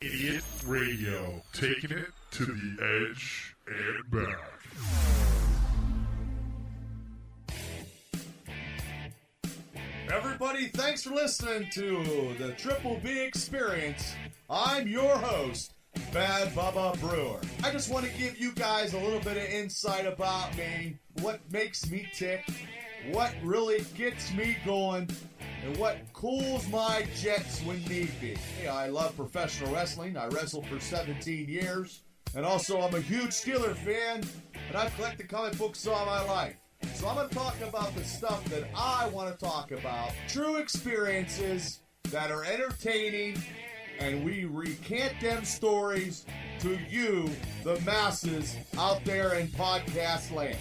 Idiot Radio, taking it to the edge and back. Everybody, thanks for listening to the Triple B Experience. I'm your host, Bad Bubba Brewer. I just want to give you guys a little bit of insight about me, what makes me tick, what really gets me going, and what cools my jets when need be. Hey, I love professional wrestling. I wrestled for 17 years. And also, I'm a huge Steeler fan, and I've collected comic books all my life. So I'm going to talk about the stuff that I want to talk about. True experiences that are entertaining, and we recant them stories to you, the masses out there in podcast land.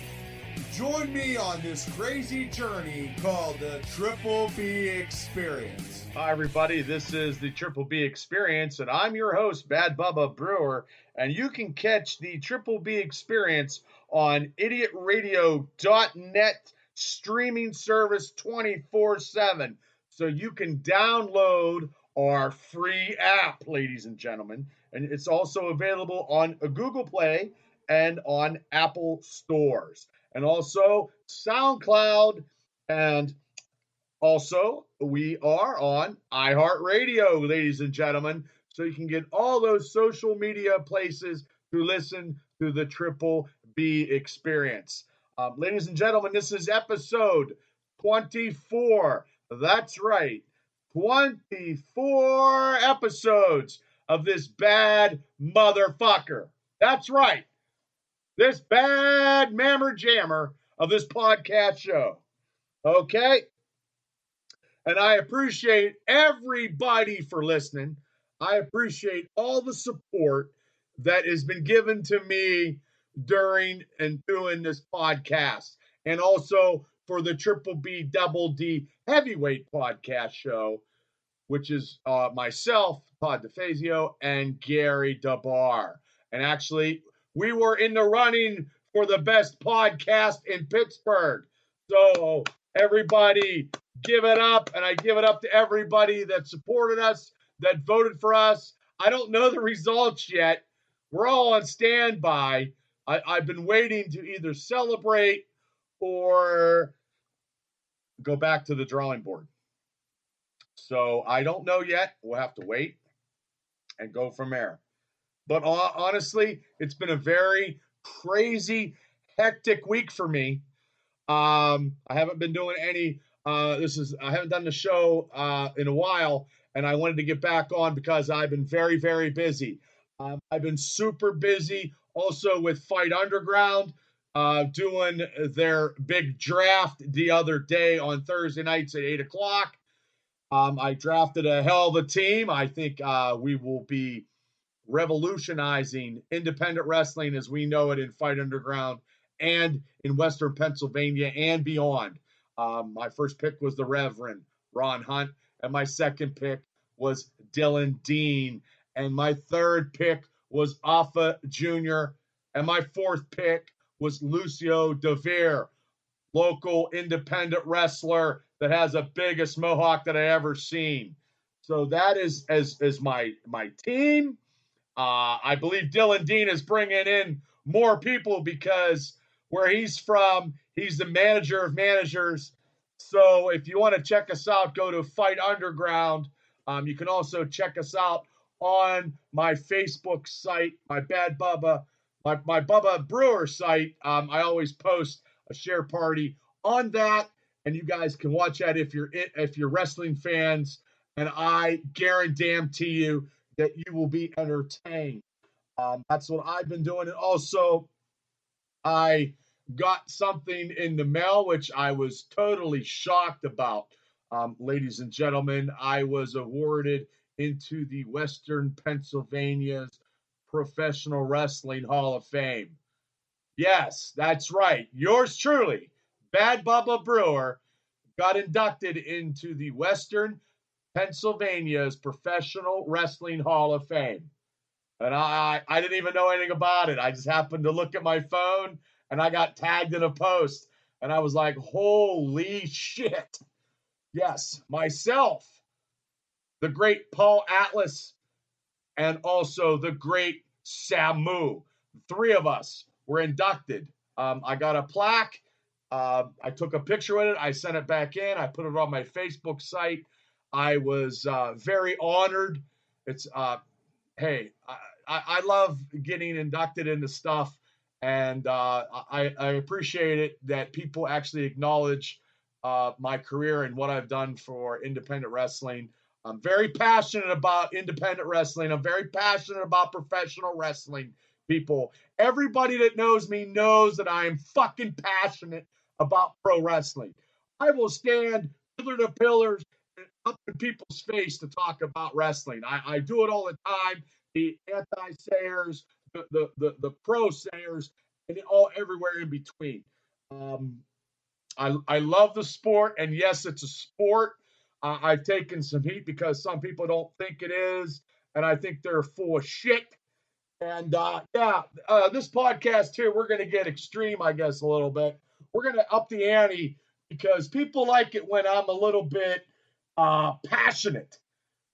Join me on this crazy journey called the Triple B Experience. Hi, everybody. This is the Triple B Experience, and I'm your host, Bad Bubba Brewer. And you can catch the Triple B Experience on idiotradio.net streaming service 24/7. So you can download our free app, ladies and gentlemen. And it's also available on Google Play and on Apple stores. And also SoundCloud, and also we are on iHeartRadio, ladies and gentlemen, so you can get all those social media places to listen to the Triple B Experience. Ladies and gentlemen, this is episode 24. That's right, 24 episodes of this bad motherfucker. That's right. This bad mammer jammer of this podcast show. Okay? And I appreciate everybody for listening. I appreciate all the support that has been given to me during and doing this podcast. And also for the Triple B Double D Heavyweight Podcast Show, which is myself, Todd DeFazio, and Gary DeBar. And actually, we were in the running for the best podcast in Pittsburgh. So everybody give it up. And I give it up to everybody that supported us, that voted for us. I don't know the results yet. We're all on standby. I've been waiting to either celebrate or go back to the drawing board. So I don't know yet. We'll have to wait and go from there. But honestly, it's been a very crazy, hectic week for me. I haven't been doing any. I haven't done the show in a while, and I wanted to get back on because I've been very, very busy. I've been super busy also with Fight Underground, doing their big draft the other day on Thursday nights at 8 o'clock. I drafted a hell of a team. I think we will be revolutionizing independent wrestling as we know it in Fight Underground and in Western Pennsylvania and beyond. My first pick was the Reverend Ron Hunt, and my second pick was Dylan Dean, and my third pick was Alpha Jr., and my fourth pick was Lucio DeVere, local independent wrestler that has the biggest mohawk that I ever seen. So that is my team. I believe Dylan Dean is bringing in more people because where he's from, he's the manager of managers. So if you want to check us out, go to Fight Underground. You can also check us out on my Facebook site, my Bad Bubba, my Bubba Brewer site. I always post a share party on that, and you guys can watch that if you're wrestling fans. And I guarantee you that you will be entertained. That's what I've been doing. And also, I got something in the mail, which I was totally shocked about. Ladies and gentlemen, I was awarded into the Western Pennsylvania's Professional Wrestling Hall of Fame. Yes, that's right. Yours truly, Bad Bubba Brewer, got inducted into the Western Pennsylvania's Professional Wrestling Hall of Fame. And I didn't even know anything about it. I just happened to look at my phone, and I got tagged in a post. And I was like, holy shit. Yes, myself, the great Paul Atlas, and also the great Samu. Three of us were inducted. I got a plaque. I took a picture with it. I sent it back in. I put it on my Facebook site. I was very honored. It's hey, I love getting inducted into stuff, and I appreciate it that people actually acknowledge my career and what I've done for independent wrestling. I'm very passionate about independent wrestling. I'm very passionate about professional wrestling, people. Everybody that knows me knows that I am fucking passionate about pro wrestling. I will stand pillar to pillars up in people's face to talk about wrestling. I do it all the time. The anti-sayers, the pro sayers, and all everywhere in between. I love the sport, and yes, it's a sport. I've taken some heat because some people don't think it is, and I think they're full of shit. And this podcast here, we're going to get extreme, I guess, a little bit. We're going to up the ante because people like it when I'm a little bit passionate.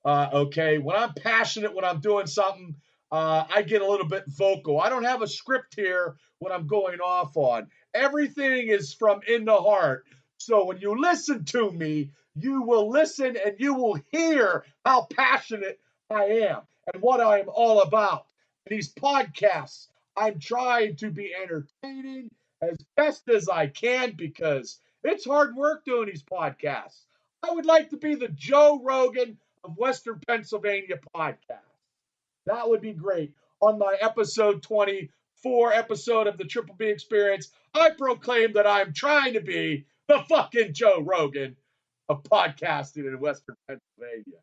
Okay, when I'm passionate, when I'm doing something, I get a little bit vocal. I don't have a script here when I'm going off on. Everything is from in the heart. So when you listen to me, you will listen and you will hear how passionate I am and what I am all about. In these podcasts, I'm trying to be entertaining as best as I can because it's hard work doing these podcasts. I would like to be the Joe Rogan of Western Pennsylvania podcast. That would be great. On my episode 24 episode of the Triple B Experience, I proclaim that I'm trying to be the fucking Joe Rogan of podcasting in Western Pennsylvania.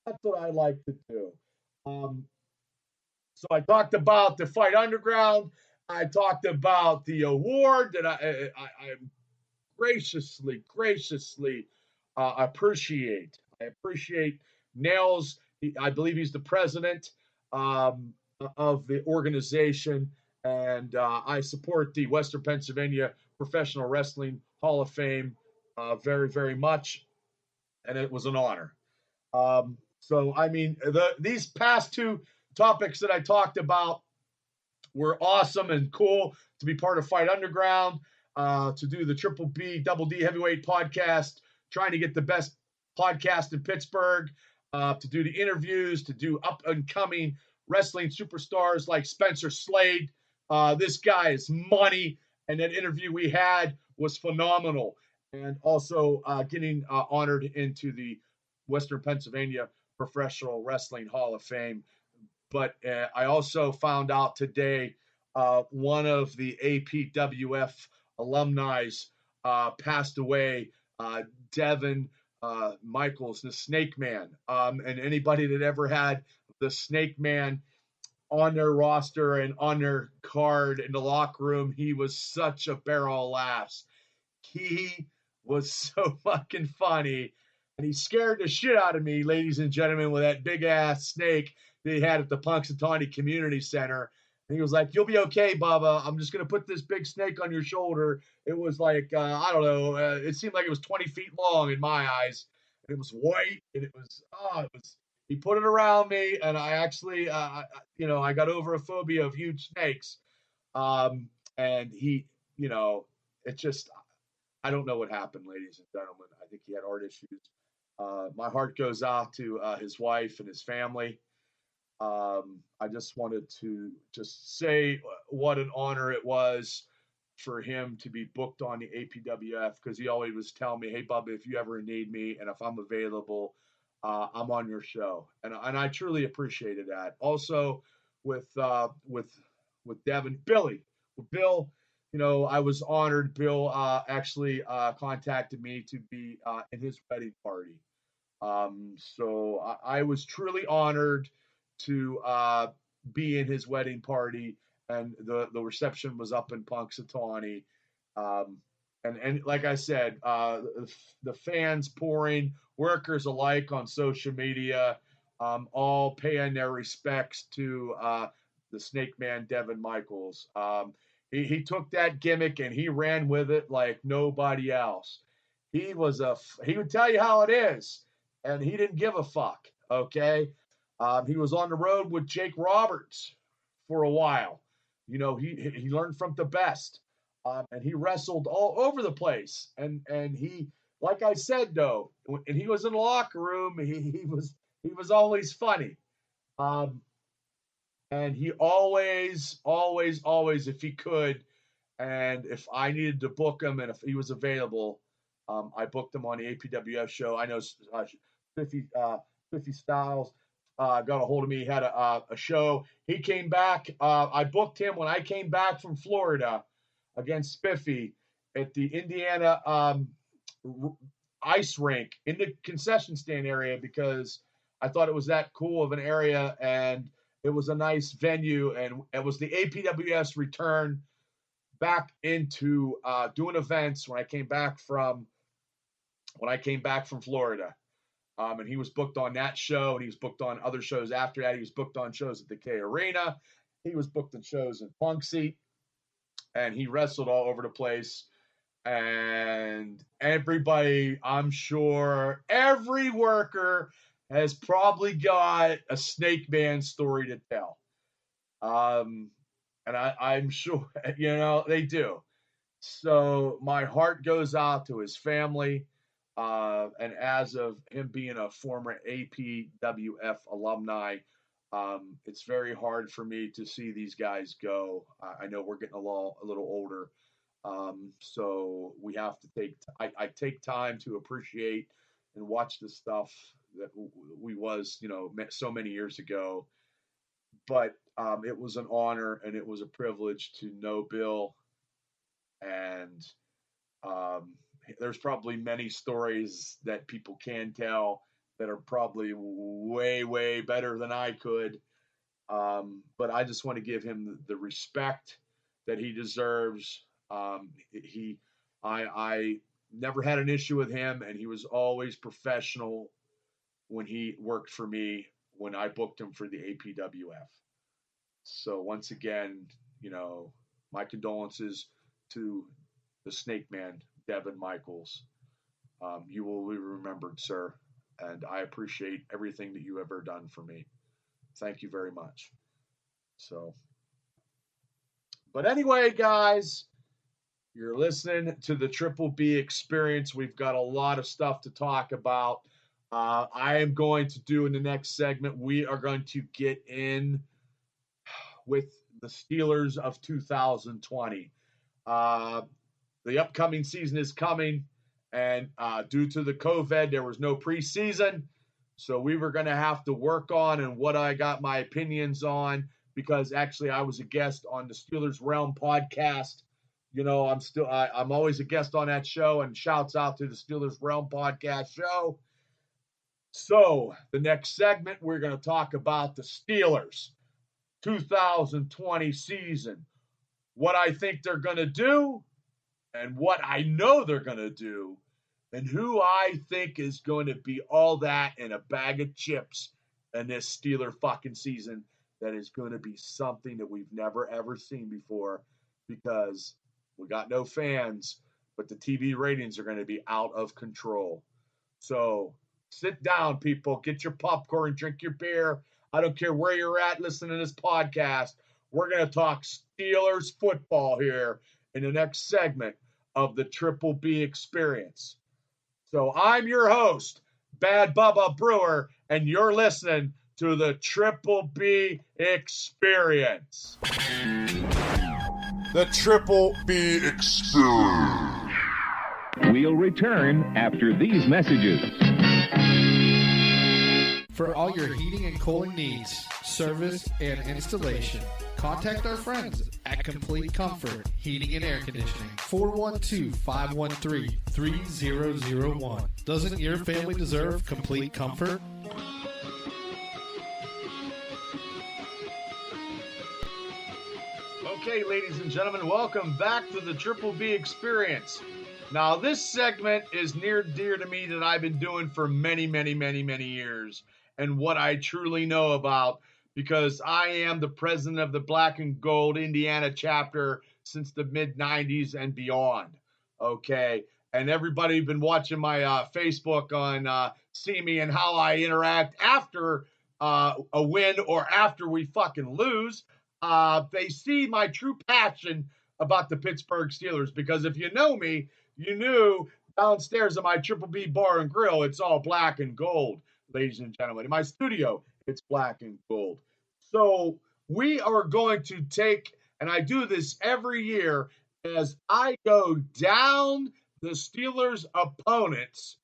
That's what I like to do. So I talked about the Fight Underground. I talked about the award that I graciously appreciate. I appreciate Nails. I believe he's the president of the organization, and I support the Western Pennsylvania Professional Wrestling Hall of Fame very, very much, and it was an honor. So, I mean, these past two topics that I talked about were awesome and cool to be part of Fight Underground, to do the Triple B Double D Heavyweight podcast, trying to get the best podcast in Pittsburgh, to do the interviews, to do up and coming wrestling superstars like Spencer Slade. This guy is money, and that interview we had was phenomenal. And also getting honored into the Western Pennsylvania Professional Wrestling Hall of Fame. But I also found out today one of the APWF alumni passed away, Devin Michaels, the Snake Man. And anybody that ever had the Snake Man on their roster and on their card in the locker room, he was such a barrel of laughs. He was so fucking funny. And he scared the shit out of me, ladies and gentlemen, with that big ass snake they had at the Punxsutawney Community Center. And he was like, "You'll be okay, Bubba. I'm just going to put this big snake on your shoulder." It was like, I don't know. It seemed like it was 20 feet long in my eyes. And it was white. And it was, he put it around me. And I actually, I got over a phobia of huge snakes. And he, it just, I don't know what happened, ladies and gentlemen. I think he had heart issues. My heart goes out to his wife and his family. I just wanted to just say what an honor it was for him to be booked on the APWF, because he always was telling me, "Hey, Bubba, if you ever need me and if I'm available, I'm on your show." And I truly appreciated that. Also with Devin, Bill, I was honored. Bill actually contacted me to be in his wedding party. So I was truly honored to be in his wedding party, and the reception was up in Punxsutawney. And like I said, the fans pouring, workers alike on social media, all paying their respects to the Snake Man, Devin Michaels. He took that gimmick and he ran with it like nobody else. He would tell you how it is, and he didn't give a fuck. Okay. He was on the road with Jake Roberts for a while. You know, he learned from the best, and he wrestled all over the place. And he, like I said though, when he was in the locker room, he was always funny. And he always, if he could, and if I needed to book him, and if he was available, I booked him on the APWF show. I know Spiffy Styles got a hold of me. He had a show. He came back. I booked him when I came back from Florida against Spiffy at the Indiana ice rink in the concession stand area because I thought it was that cool of an area, and it was a nice venue, and it was the APWS return back into doing events when I came back from Florida. And he was booked on that show, and he was booked on other shows after that. He was booked on shows at the K Arena. He was booked on shows in Punxsutawney, and he wrestled all over the place. And everybody, I'm sure, every worker has probably got a Snake Man story to tell. And I'm sure, they do. So my heart goes out to his family. And as of him being a former APWF alumni, it's very hard for me to see these guys go. I know we're getting a little older. So we have to I take time to appreciate and watch the stuff that we was, so many years ago. But it was an honor and it was a privilege to know Bill. And there's probably many stories that people can tell that are probably way, way better than I could. But I just want to give him the respect that he deserves. I never had an issue with him, and he was always professional when he worked for me when I booked him for the APWF. So once again, my condolences to the Snake Man, Devin Michaels. You will be remembered, sir, and I appreciate everything that you ever done for me. Thank you very much. But anyway, guys, you're listening to the Triple B Experience. We've got a lot of stuff to talk about. I am going to do in the next segment, we are going to get in with the Steelers of 2020. The upcoming season is coming, and due to the COVID, there was no preseason. So we were going to have to work on and what I got my opinions on, because actually I was a guest on the Steelers Realm podcast. I'm always a guest on that show, and shouts out to the Steelers Realm podcast show. So the next segment, we're going to talk about the Steelers 2020 season, what I think they're going to do and what I know they're going to do, and who I think is going to be all that in a bag of chips in this Steeler fucking season. That is going to be something that we've never, ever seen before, because we got no fans, but the TV ratings are going to be out of control. So sit down, people, get your popcorn, drink your beer. I don't care where you're at listening to this podcast. We're going to talk Steelers football here in the next segment of the Triple B Experience. So I'm your host, Bad Bubba Brewer, and you're listening to the Triple B Experience. The Triple B Experience. We'll return after these messages. For all your heating and cooling needs, service, and installation, contact our friends at Complete Comfort Heating and Air Conditioning. 412-513-3001. Doesn't your family deserve complete comfort? Okay, ladies and gentlemen, welcome back to the Triple B Experience. Now, this segment is near and dear to me that I've been doing for many, many, many, many years, and what I truly know about, because I am the president of the Black and Gold Indiana chapter since the mid-90s and beyond, okay? And everybody been watching my Facebook on see me and how I interact after a win or after we fucking lose. They see my true passion about the Pittsburgh Steelers, because if you know me, you knew downstairs at my Triple B Bar and Grill, it's all black and gold, ladies and gentlemen. In my studio, it's black and gold. So we are going to take, and I do this every year, as I go down the Steelers' opponents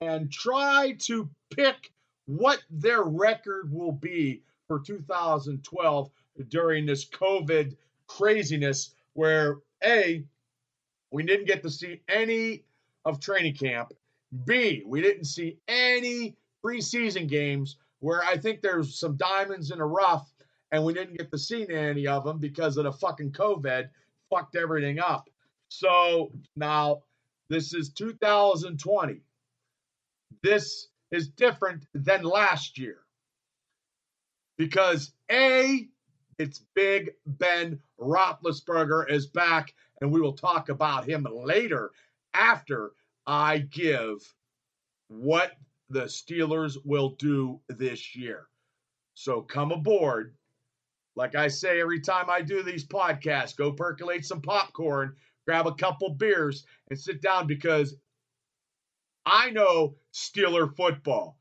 and try to pick what their record will be for 2012 during this COVID craziness where, A, we didn't get to see any of training camp. B, we didn't see any preseason games where I think there's some diamonds in the rough and we didn't get to see any of them because of the fucking COVID fucked everything up. So now this is 2020. This is different than last year because A, it's Big Ben Roethlisberger is back, and we will talk about him later after I give what the Steelers will do this year. So come aboard. Like I say every time I do these podcasts, go percolate some popcorn, grab a couple beers, and sit down because I know Steeler football.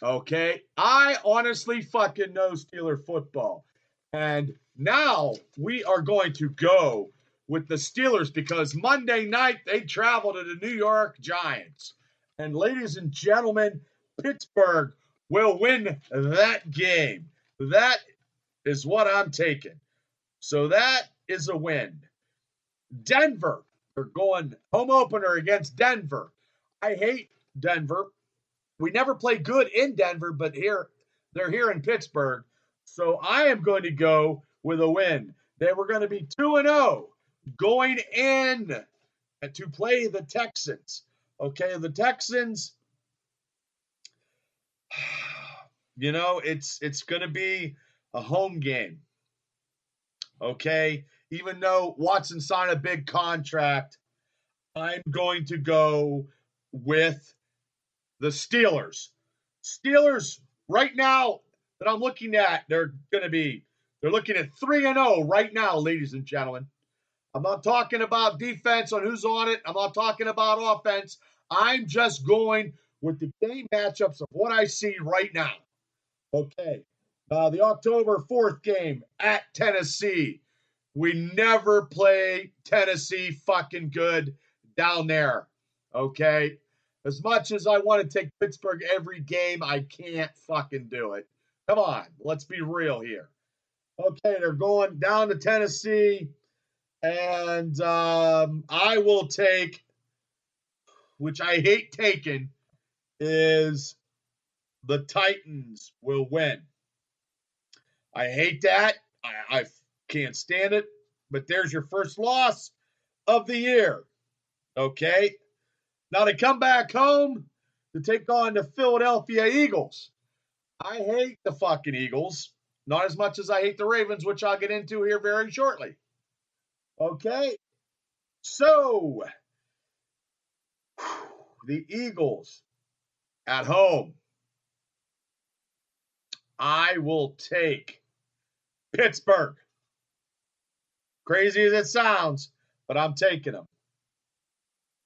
Okay? I honestly fucking know Steeler football. And now we are going to go with the Steelers because Monday night they travel to the New York Giants. And ladies and gentlemen, Pittsburgh will win that game. That is what I'm taking. So that is a win. Denver, they're going home opener against Denver. I hate Denver. We never play good in Denver, but they're here in Pittsburgh. So I am going to go with a win. They were going to be 2-0 going in to play the Texans. Okay, the Texans, you know, it's going to be a home game. Okay, even though Watson signed a big contract, I'm going to go with the Steelers. Steelers right now that I'm looking at, they're looking at 3-0 right now, ladies and gentlemen. I'm not talking about defense on who's on it. I'm not talking about offense. I'm just going with the game matchups of what I see right now. Okay. The October 4th game at Tennessee. We never play Tennessee fucking good down there. Okay. As much as I want to take Pittsburgh every game, I can't fucking do it. Come on, let's be real here. Okay, they're going down to Tennessee, and I will take, which I hate taking, is the Titans will win. I hate that. I can't stand it, but there's your first loss of the year. Okay? Now to come back home to take on the Philadelphia Eagles. I hate the fucking Eagles. Not as much as I hate the Ravens, which I'll get into here very shortly. Okay? So, the Eagles at home. I will take Pittsburgh. Crazy as it sounds, but I'm taking them.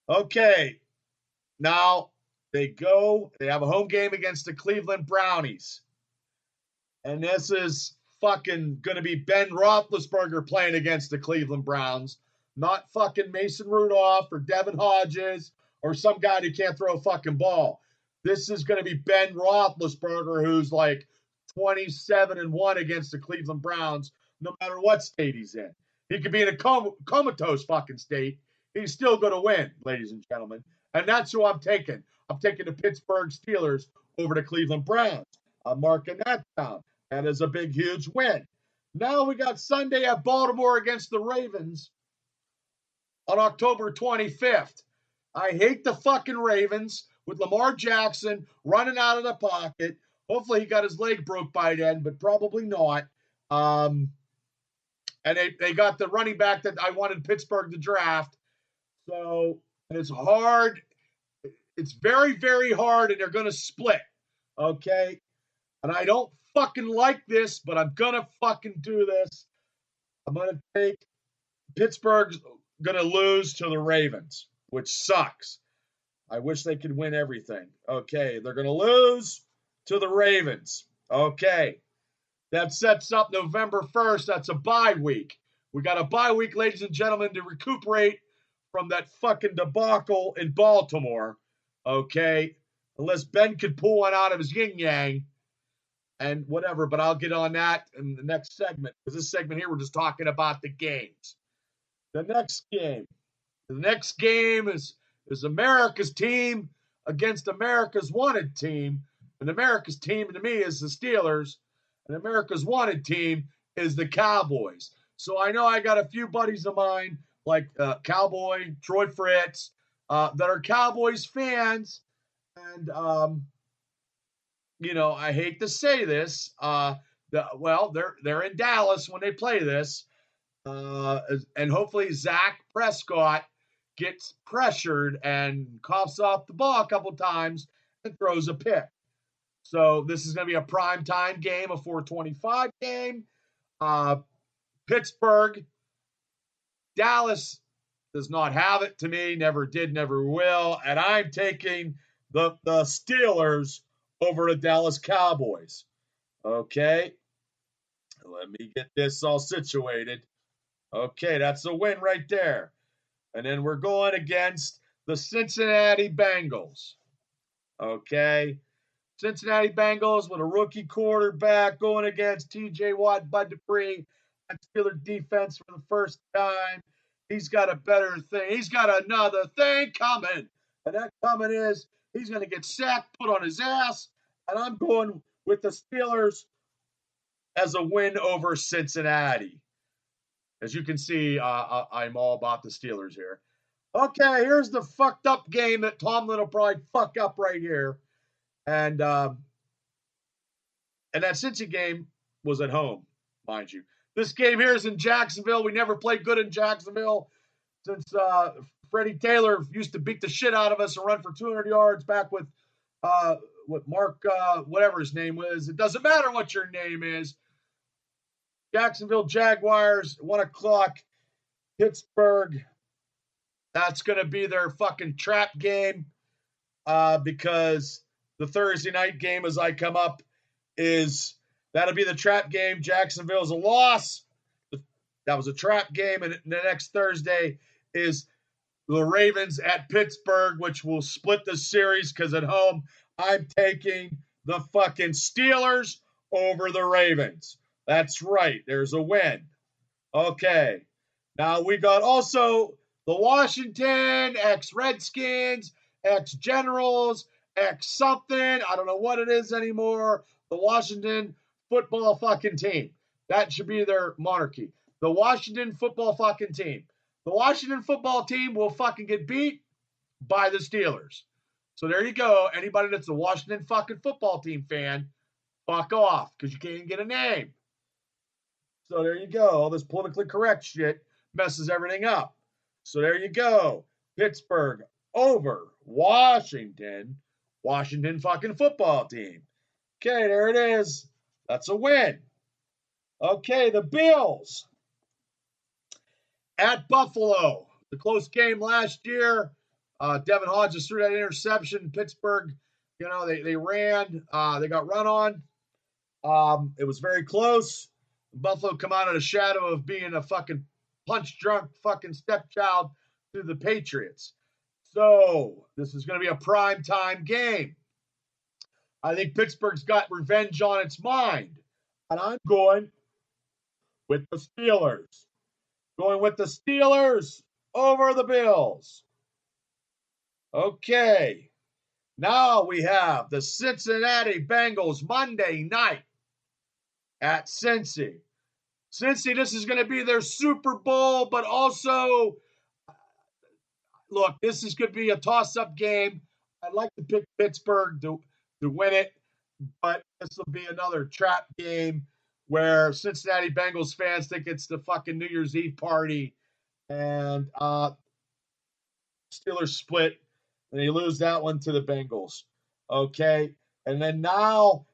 Okay. Now, they have a home game against the Cleveland Brownies. And this is fucking going to be Ben Roethlisberger playing against the Cleveland Browns, not fucking Mason Rudolph or Devin Hodges or some guy who can't throw a fucking ball. This is going to be Ben Roethlisberger, who's like 27-1 against the Cleveland Browns, no matter what state he's in. He could be in a comatose fucking state. He's still going to win, ladies and gentlemen. And that's who I'm taking. I'm taking the Pittsburgh Steelers over the Cleveland Browns. I'm marking that down. That is a big, huge win. Now we got Sunday at Baltimore against the Ravens on October 25th. I hate the fucking Ravens with Lamar Jackson running out of the pocket. Hopefully he got his leg broke by then, but probably not. And they got the running back that I wanted Pittsburgh to draft. So, and it's hard. It's very, very hard, and they're going to split. Okay? And I don't fucking like this, but I'm going to fucking do this. I'm going to take Pittsburgh's going to lose to the Ravens, which sucks. I wish they could win everything. Okay, they're going to lose to the Ravens. Okay, that sets up November 1st. That's a bye week. We got a bye week, ladies and gentlemen, to recuperate from that fucking debacle in Baltimore. Okay, unless Ben could pull one out of his yin-yang and whatever, but I'll get on that in the next segment, because this segment here, we're just talking about the games. The next game is America's team against America's wanted team. And America's team to me is the Steelers. And America's wanted team is the Cowboys. So I know I got a few buddies of mine, like Cowboy, Troy Fritz, that are Cowboys fans. And, I hate to say this. They're in Dallas when they play this. And hopefully Zach Prescott gets pressured and coughs off the ball a couple times and throws a pick. So this is going to be a primetime game, a 4:25 game. Pittsburgh, Dallas does not have it to me, never did, never will. And I'm taking the Steelers over the Dallas Cowboys. Okay. Let me get this all situated. Okay, that's a win right there. And then we're going against the Cincinnati Bengals. Okay. Cincinnati Bengals with a rookie quarterback going against T.J. Watt, Bud Dupree, and Steeler defense for the first time. He's got a better thing. He's got another thing coming. And that coming is he's going to get sacked, put on his ass. And I'm going with the Steelers as a win over Cincinnati. As you can see, I'm all about the Steelers here. Okay, here's the fucked up game that Tomlin will probably fuck up right here. And that Cincy game was at home, mind you. This game here is in Jacksonville. We never played good in Jacksonville since Freddie Taylor used to beat the shit out of us and run for 200 yards back with Mark, whatever his name was. It doesn't matter what your name is. Jacksonville Jaguars, 1 o'clock. Pittsburgh, that's going to be their fucking trap game because the Thursday night game as I come up that'll be the trap game. Jacksonville's a loss. That was a trap game. And the next Thursday is the Ravens at Pittsburgh, which will split the series because at home I'm taking the fucking Steelers over the Ravens. That's right. There's a win. Okay. Now we got also the Washington ex-Redskins, ex-Generals, ex-something. I don't know what it is anymore. The Washington football fucking team. That should be their monarchy. The Washington football fucking team. The Washington football team will fucking get beat by the Steelers. So there you go. Anybody that's a Washington fucking football team fan, fuck off because you can't even get a name. So there you go. All this politically correct shit messes everything up. So there you go. Pittsburgh over Washington. Washington fucking football team. Okay, there it is. That's a win. Okay, the Bills at Buffalo. The close game last year. Devin Hodges threw that interception. Pittsburgh, they ran. They got run on. It was very close. Buffalo come out of the shadow of being a fucking punch-drunk fucking stepchild to the Patriots. So this is going to be a primetime game. I think Pittsburgh's got revenge on its mind. And I'm going with the Steelers. Going with the Steelers over the Bills. Okay. Now we have the Cincinnati Bengals Monday night at Cincy. Cincy, this is going to be their Super Bowl, but also, look, this is going to be a toss-up game. I'd like to pick Pittsburgh to win it, but this will be another trap game where Cincinnati Bengals fans think it's the fucking New Year's Eve party, and Steelers split, and they lose that one to the Bengals. Okay, and then now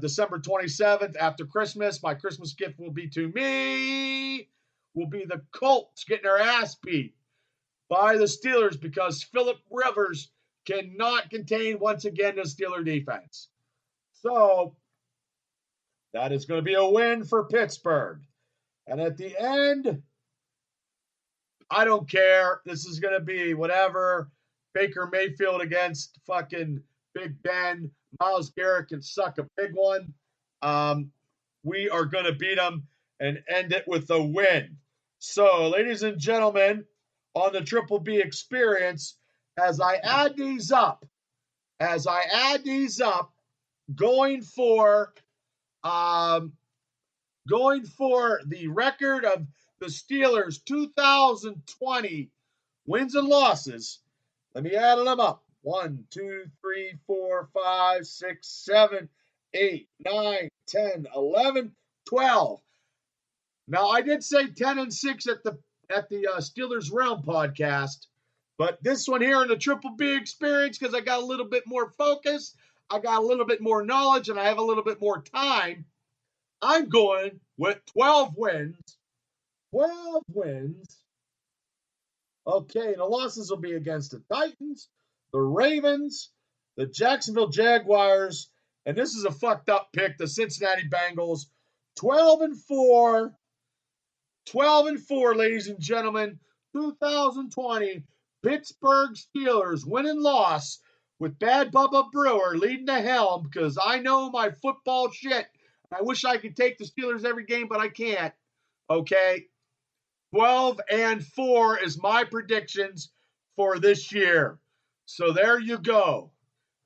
December 27th after Christmas. My Christmas gift will be to me, will be the Colts getting their ass beat by the Steelers because Phillip Rivers cannot contain, once again, the Steeler defense. So that is going to be a win for Pittsburgh. And at the end, I don't care. This is going to be whatever. Baker Mayfield against fucking Big Ben. Myles Garrett can suck a big one. We are going to beat them and end it with a win. So, ladies and gentlemen, on the Triple B Experience, as I add these up, going for the record of the Steelers 2020 wins and losses, let me add them up. 1, 2, 3, 4, 5, 6, 7, 8, 9, 10, 11, 12. Now, I did say 10-6 at the Steelers Realm podcast, but this one here in the Triple B Experience, because I got a little bit more focus, I got a little bit more knowledge, and I have a little bit more time, I'm going with 12 wins. 12 wins. Okay, the losses will be against the Titans, the Ravens, the Jacksonville Jaguars, and this is a fucked up pick, the Cincinnati Bengals. 12-4. 12-4, ladies and gentlemen. 2020 Pittsburgh Steelers win and loss with Bad Bubba Brewer leading the helm because I know my football shit. I wish I could take the Steelers every game, but I can't. Okay? 12-4 is my predictions for this year. So there you go.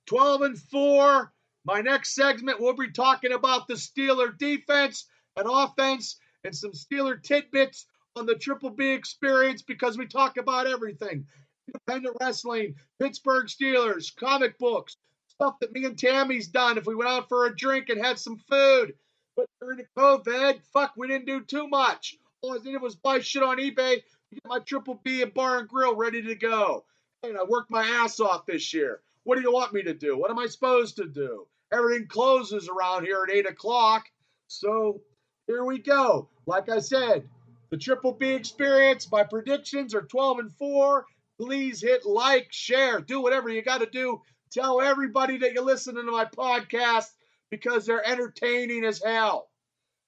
12-4. My next segment, we'll be talking about the Steeler defense and offense and some Steeler tidbits on the Triple B Experience because we talk about everything. Independent wrestling, Pittsburgh Steelers, comic books, stuff that me and Tammy's done if we went out for a drink and had some food. But during the COVID, we didn't do too much. All I did was buy shit on eBay to get my Triple B and bar and grill ready to go. And I worked my ass off this year. What do you want me to do? What am I supposed to do? Everything closes around here at 8 o'clock. So here we go. Like I said, the Triple B Experience, my predictions are 12-4. Please hit like, share, do whatever you got to do. Tell everybody that you're listening to my podcast because they're entertaining as hell.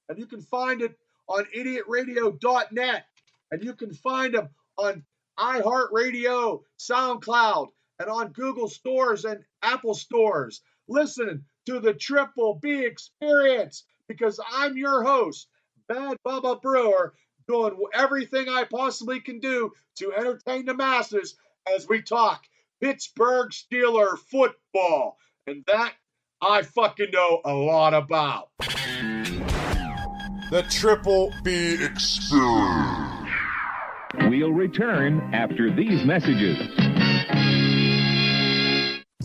And you can find it on idiotradio.net. And you can find them on iHeartRadio, SoundCloud, and on Google stores and Apple stores. Listen to the Triple B Experience because I'm your host, Bad Bubba Brewer, doing everything I possibly can do to entertain the masses as we talk Pittsburgh Steeler football. And that I fucking know a lot about. The Triple B Experience. We'll return after these messages.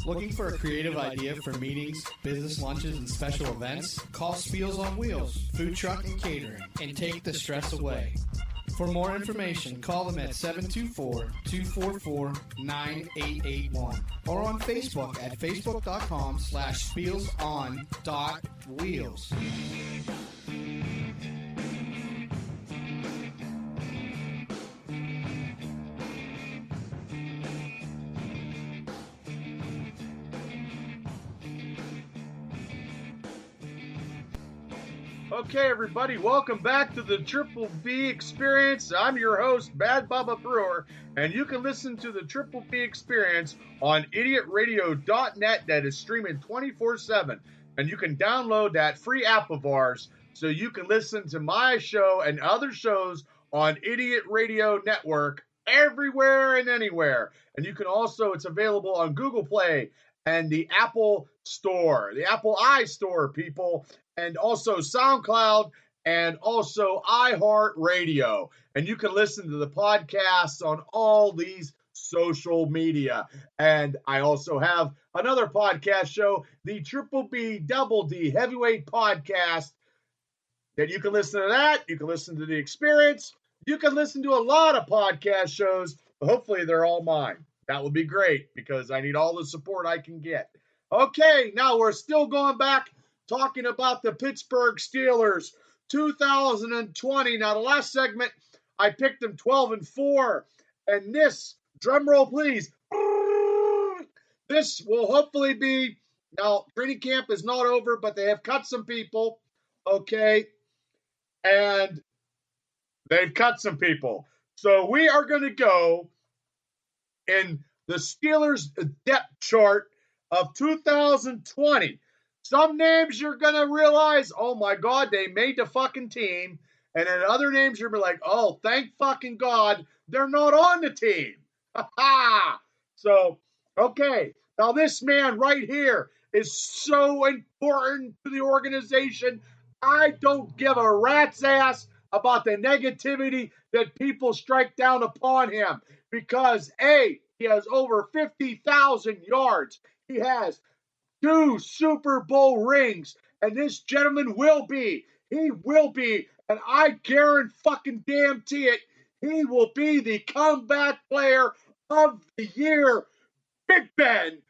Looking for a creative idea for meetings, business lunches, and special events? Call Spiels on Wheels, food truck and catering, and take the stress away. For more information, call them at 724-244-9881 or on Facebook at facebook.com/spielson.wheels. Okay, everybody, welcome back to the Triple B Experience. I'm your host, Bad Bubba Brewer, and you can listen to the Triple B Experience on idiotradio.net that is streaming 24/7. And you can download that free app of ours so you can listen to my show and other shows on Idiot Radio Network everywhere and anywhere. And you can also, it's available on Google Play and the Apple Store, the Apple iStore, people, and also SoundCloud and also iHeartRadio. And you can listen to the podcasts on all these social media. And I also have another podcast show, the Triple B Double D Heavyweight Podcast, that you can listen to that. You can listen to The Experience. You can listen to a lot of podcast shows. Hopefully they're all mine. That would be great because I need all the support I can get. Okay, now we're still going back talking about the Pittsburgh Steelers 2020. Now, the last segment, I picked them 12-4. And this, drum roll please, this will hopefully be, now, training camp is not over, but they have cut some people, okay? And they've cut some people. So we are going to go in the Steelers depth chart of 2020. Some names you're going to realize, oh my God, they made the fucking team. And then other names you're like, oh, thank fucking God, they're not on the team. Ha-ha! So, okay. Now this man right here is so important to the organization. I don't give a rat's ass about the negativity that people strike down upon him because, A, he has over 50,000 yards. He has 2 Super Bowl rings, and this gentleman will be, and I guarantee it, he will be the comeback player of the year, Big Ben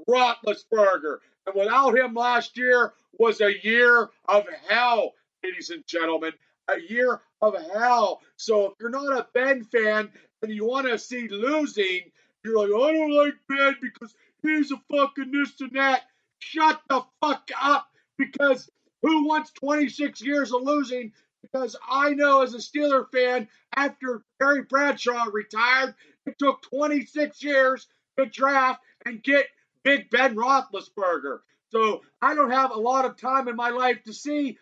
Roethlisberger. And without him last year was a year of hell, ladies and gentlemen, a year of hell. So if you're not a Ben fan and you want to see losing, you're like, I don't like Ben because he's a fucking this and that. Shut the fuck up, because who wants 26 years of losing? Because I know as a Steeler fan, after Terry Bradshaw retired, it took 26 years to draft and get Big Ben Roethlisberger. So I don't have a lot of time in my life to see,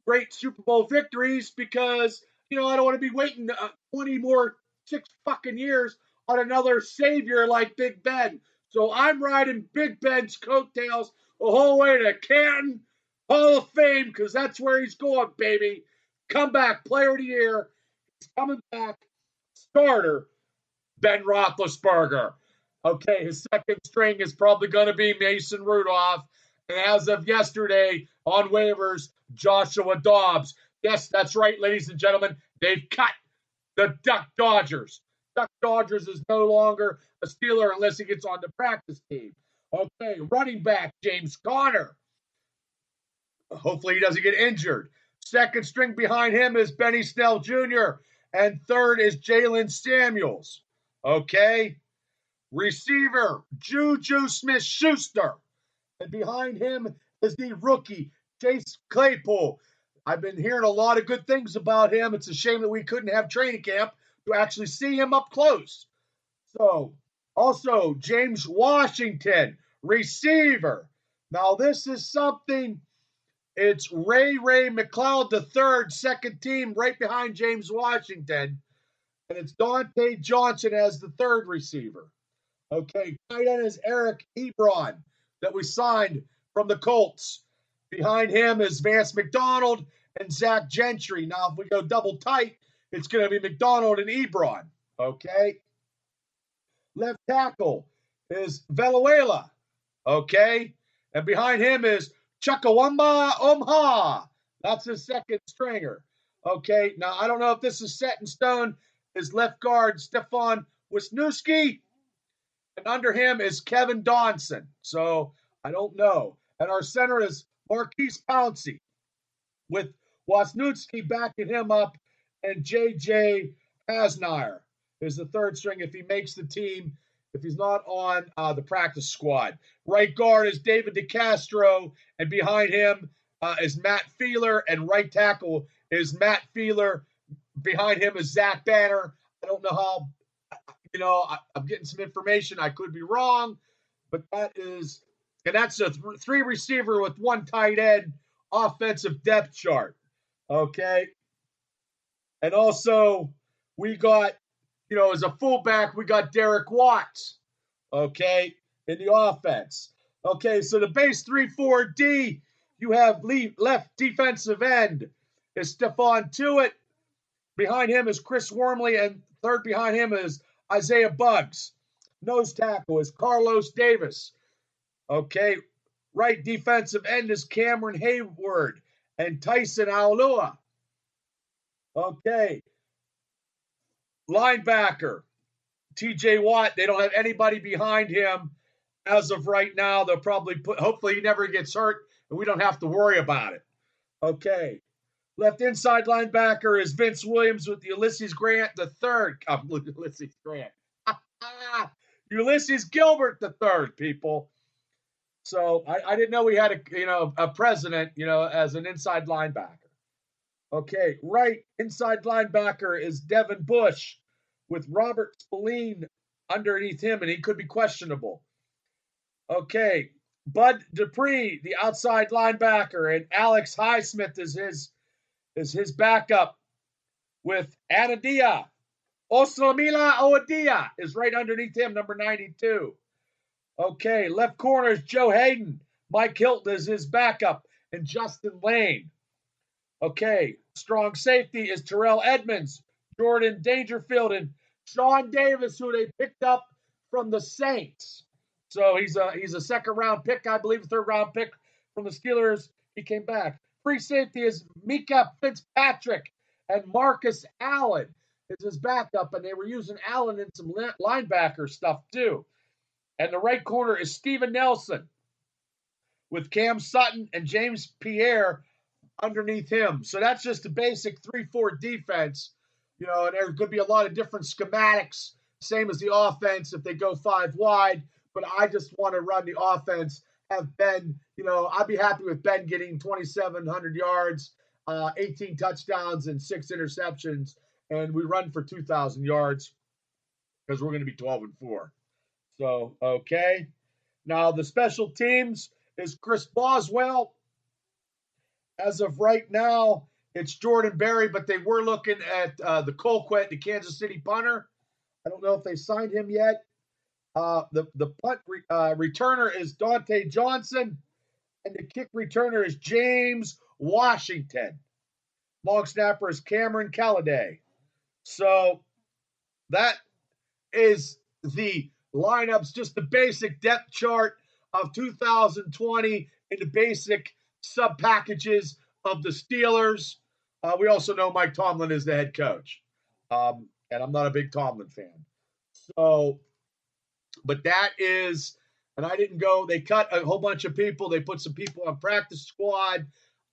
great Super Bowl victories because, I don't want to be waiting 20 more 6 fucking years on another savior like Big Ben. So I'm riding Big Ben's coattails the whole way to Canton Hall of Fame because that's where he's going, baby. Comeback player of the year. He's coming back. Starter, Ben Roethlisberger. Okay, his second string is probably going to be Mason Rudolph. And as of yesterday, on waivers, Joshua Dobbs. Yes, that's right, ladies and gentlemen. They've cut the Duck Dodgers. Duck Dodgers is no longer a Steeler unless he gets on the practice team. Okay, running back, James Conner. Hopefully he doesn't get injured. Second string behind him is Benny Snell Jr. And third is Jalen Samuels. Okay. Receiver, Juju Smith-Schuster. And behind him is the rookie, Chase Claypool. I've been hearing a lot of good things about him. It's a shame that we couldn't have training camp to actually see him up close. So, also, James Washington, receiver. Now, this is something, it's Ray McLeod III, second team, right behind James Washington. And it's Dante Johnson as the third receiver. Okay, tight end is Eric Ebron that we signed from the Colts. Behind him is Vance McDonald and Zach Gentry. Now, if we go double tight, it's going to be McDonald and Ebron. Okay. Left tackle is Veluela. Okay. And behind him is Chukwuma Omha. That's his second stringer. Okay. Now, I don't know if this is set in stone. His left guard, Stefan Wisniewski. And under him is Kevin Dawson. So, I don't know. And our center is Marquise Pouncey with Wisniewski backing him up. And J.J. Hasnair is the third string if he makes the team, if he's not on the practice squad. Right guard is David DeCastro. And behind him is Matt Feeler. And right tackle is Matt Feeler. Behind him is Zach Banner. I don't know how, I'm getting some information. I could be wrong, but that's a 3 receiver with 1 tight end offensive depth chart. Okay. And also we got, as a fullback, we got Derek Watts. Okay. In the offense. Okay. So the base 3-4-D, you have left defensive end is Stephon Tuitt. Behind him is Chris Wormley, and third behind him is Isaiah Buggs. Nose tackle is Carlos Davis. Okay. Right defensive end is Cameron Hayward and Tyson Aulua. Okay. Linebacker, TJ Watt. They don't have anybody behind him. as of right now, they'll probably hopefully he never gets hurt and we don't have to worry about it. Okay. Left inside linebacker is Vince Williams with Ulysses Grant the third. Ulysses Grant. Ulysses Gilbert the third, people. So I didn't know we had a president, as an inside linebacker. Okay, right inside linebacker is Devin Bush with Robert Spillane underneath him, and he could be questionable. Okay, Bud Dupree, the outside linebacker, and Alex Highsmith is his backup with Anadia. Oslamila Oadia is right underneath him, number 92. Okay, left corner is Joe Hayden. Mike Hilton is his backup, and Justin Lane. Okay, strong safety is Terrell Edmonds, Jordan Dangerfield, and Sean Davis, who they picked up from the Saints. So he's a second-round pick, I believe, a third-round pick from the Steelers. He came back. Free safety is Mika Fitzpatrick, and Marcus Allen is his backup, and they were using Allen in some linebacker stuff too. And the right corner is Steven Nelson with Cam Sutton and James Pierre underneath him. So that's just a basic 3-4 defense, and there could be a lot of different schematics, same as the offense if they go 5 wide, but I just want to run the offense, have Ben, I'd be happy with Ben getting 2,700 yards, 18 touchdowns, and 6 interceptions, and we run for 2,000 yards because we're going to be 12-4. So, okay. Now, the special teams is Chris Boswell. As of right now, it's Jordan Berry, but they were looking at the Colquitt, the Kansas City punter. I don't know if they signed him yet. The punt returner is Dante Johnson, and the kick returner is James Washington. Long snapper is Cameron Calladay. So that is the lineups, just the basic depth chart of 2020 in the basic sub packages of the Steelers. We also know Mike Tomlin is the head coach. And I'm not a big Tomlin fan. So, but that is, and I didn't go, they cut a whole bunch of people. They put some people on practice squad.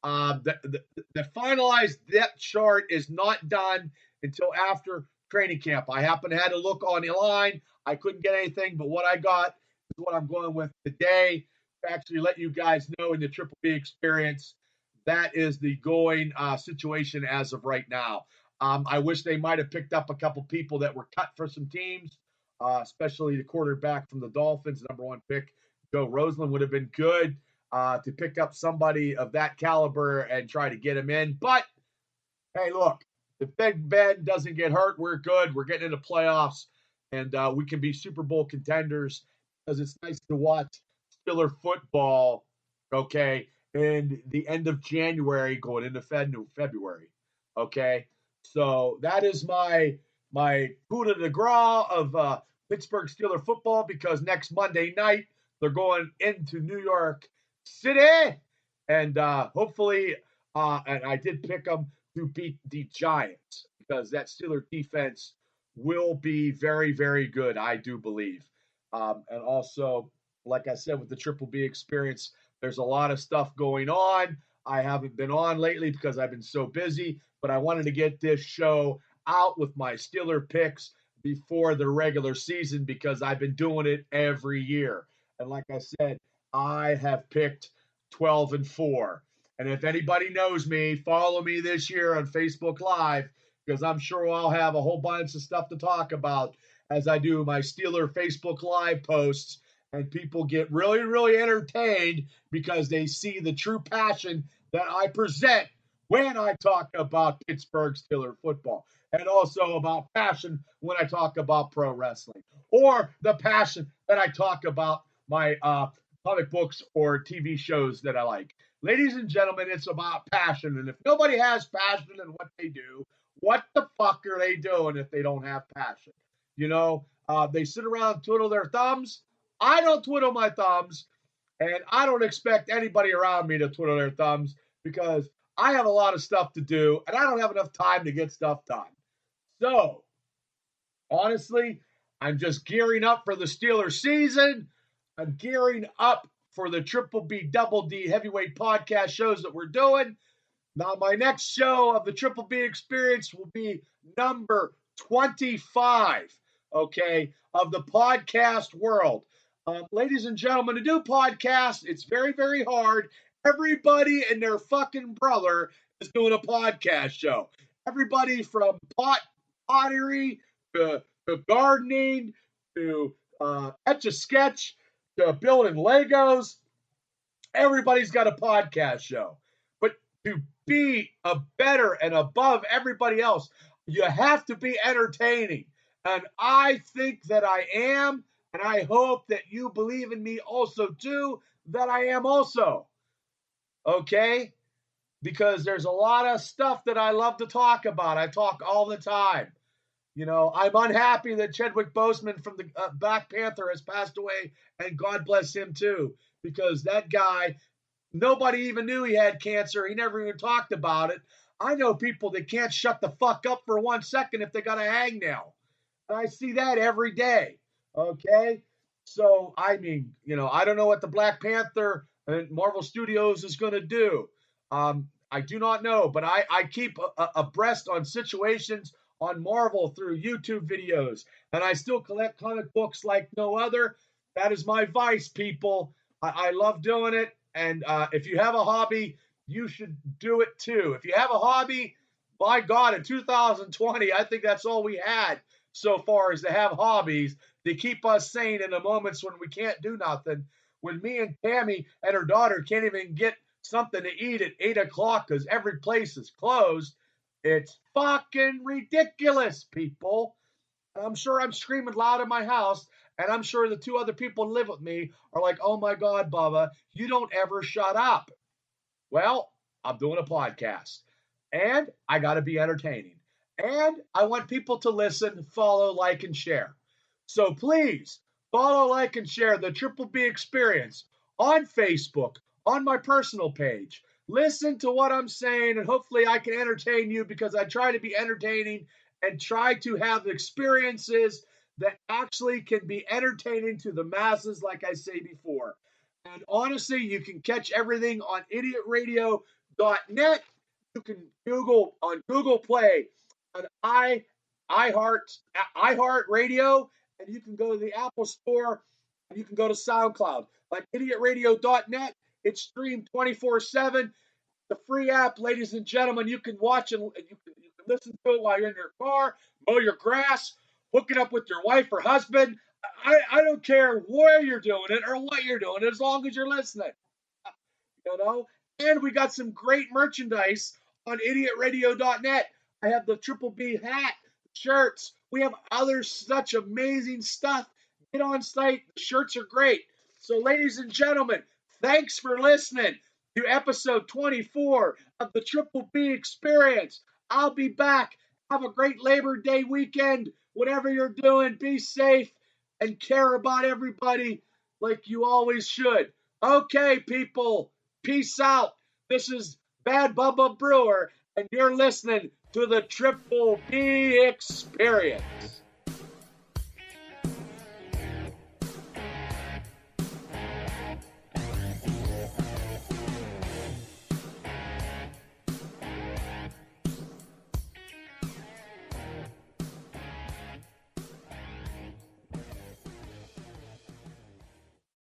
The finalized depth chart is not done until after training camp. I happen to had to look on the line. I couldn't get anything, but what I got is what I'm going with today to actually let you guys know in the Triple B experience. That is the going situation as of right now. I wish they might have picked up a couple people that were cut for some teams, especially the quarterback from the Dolphins, number 1 pick, Joe Roseland would have been good to pick up somebody of that caliber and try to get him in. But, hey, look, if Big Ben doesn't get hurt, we're good. We're getting into playoffs, and we can be Super Bowl contenders because it's nice to watch Steeler football, okay, in the end of January going into February, okay? So that is my coup de grace of Pittsburgh Steeler football, because next Monday night they're going into New York City, and hopefully, and I did pick them to beat the Giants because that Steeler defense will be very, very good, I do believe. And also, like I said, with the Triple B experience, there's a lot of stuff going on. I haven't been on lately because I've been so busy, but I wanted to get this show out with my Steeler picks before the regular season because I've been doing it every year. And like I said, I have picked 12-4. And if anybody knows me, follow me this year on Facebook Live, because I'm sure I'll have a whole bunch of stuff to talk about as I do my Steeler Facebook Live posts. And people get really, really entertained because they see the true passion that I present when I talk about Pittsburgh Steeler football, and also about passion when I talk about pro wrestling, or the passion that I talk about my comic books or TV shows that I like. Ladies and gentlemen, it's about passion. And if nobody has passion in what they do, what the fuck are they doing if they don't have passion? They sit around and twiddle their thumbs. I don't twiddle my thumbs, and I don't expect anybody around me to twiddle their thumbs because I have a lot of stuff to do, and I don't have enough time to get stuff done. So, honestly, I'm just gearing up for the Steelers season. I'm gearing up for the Triple B Double D heavyweight podcast shows that we're doing. Now, my next show of the Triple B Experience will be number 25, okay, of the podcast world. Ladies and gentlemen, to do podcasts, it's very, very hard. Everybody and their fucking brother is doing a podcast show. Everybody from pottery to gardening to Etch-a-Sketch to building Legos. Everybody's got a podcast show. But to be a better and above everybody else, you have to be entertaining. And I think that I am, and I hope that you believe in me also too, that I am also. Okay? Because there's a lot of stuff that I love to talk about. I talk all the time. You know, I'm unhappy that Chadwick Boseman from the Black Panther has passed away, and God bless him too, because that guy, nobody even knew he had cancer. He never even talked about it. I know people that can't shut the fuck up for 1 second if they got a hangnail. And I see that every day. Okay? So, I mean, you know, I don't know what the Black Panther and Marvel Studios is going to do. I do not know, but I keep abreast on situations on Marvel through YouTube videos, and I still collect comic books like no other. That is my vice, people. I love doing it, and if you have a hobby, you should do it too. If you have a hobby, by God, in 2020, I think that's all we had so far, is to have hobbies to keep us sane in the moments when we can't do nothing. When me and Tammy and her daughter can't even get something to eat at 8 o'clock because every place is closed. It's fucking ridiculous, people. I'm sure I'm screaming loud in my house, and I'm sure the two other people who live with me are like, oh my God, Bubba, you don't ever shut up. Well, I'm doing a podcast, and I got to be entertaining. And I want people to listen, follow, like, and share. So please follow, like, and share the Triple B Experience on Facebook, on my personal page. Listen to what I'm saying, and hopefully I can entertain you, because I try to be entertaining and try to have experiences that actually can be entertaining to the masses, like I say before. And honestly, you can catch everything on idiotradio.net. You can Google on Google Play, on iHeart Radio, and you can go to the Apple Store, and you can go to SoundCloud. Like idiotradio.net, it's streamed 24/7. The free app, ladies and gentlemen, you can watch and you can listen to it while you're in your car, mow your grass, hook it up with your wife or husband. I don't care where you're doing it or what you're doing, as long as you're listening. You know? And we got some great merchandise on idiotradio.net. I have the Triple B hat, shirts. We have other such amazing stuff. Get on site. The shirts are great. So, ladies and gentlemen, thanks for listening to episode 24 of the Triple B Experience. I'll be back. Have a great Labor Day weekend. Whatever you're doing, be safe and care about everybody like you always should. Okay, people. Peace out. This is Bad Bubba Brewer, and you're listening to the Triple B Experience.